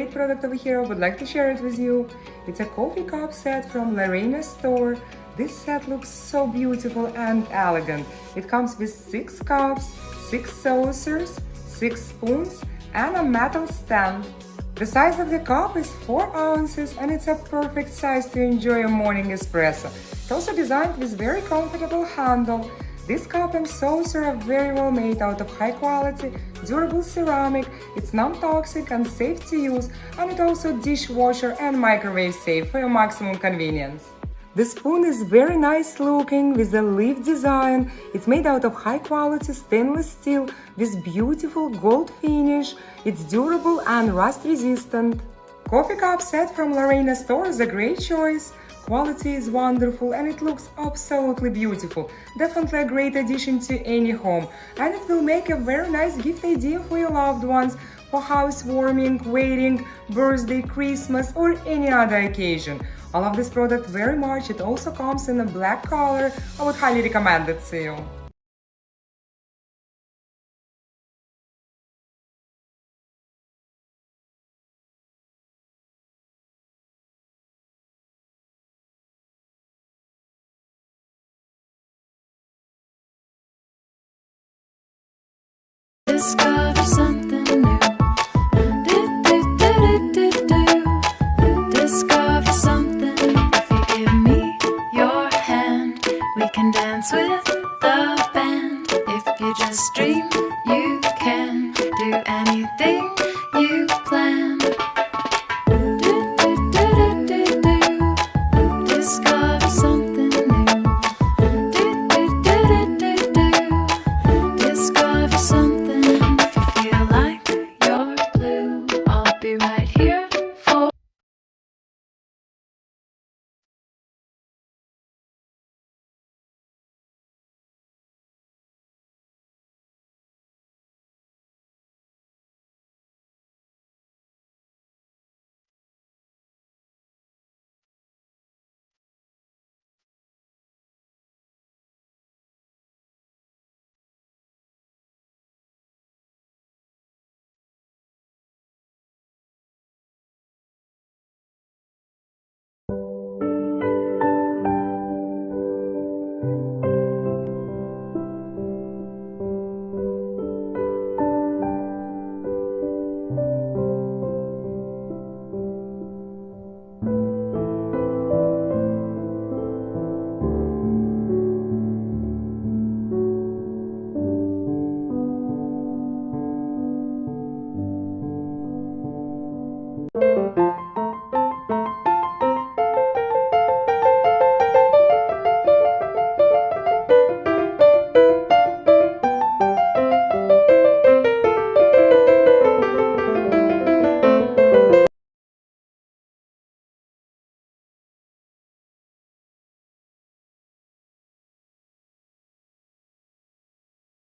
great product over here. I would like to share it with you. It's a coffee cup set from Lorena's store. This set looks so beautiful and elegant. It comes with 6 cups, 6 saucers, 6 spoons, and a metal stand. The size of the cup is 4 ounces and it's a perfect size to enjoy a morning espresso. It's also designed with very comfortable handle. This cup and saucer are very well made out of high quality, durable ceramic. It's non-toxic and safe to use, and it's also dishwasher and microwave safe for your maximum convenience. The spoon is very nice looking with a leaf design. It's made out of high quality stainless steel with beautiful gold finish. It's durable and rust resistant. Coffee cup set from Lorena's store is a great choice. Quality is wonderful and it looks absolutely beautiful. Definitely a great addition to any home, and it will make a very nice gift idea for your loved ones for housewarming, wedding, birthday, Christmas or any other occasion. I love this product very much. It also comes in a black color. I would highly recommend it to you. Discover something new. Discover something. If you give me your hand, we can dance with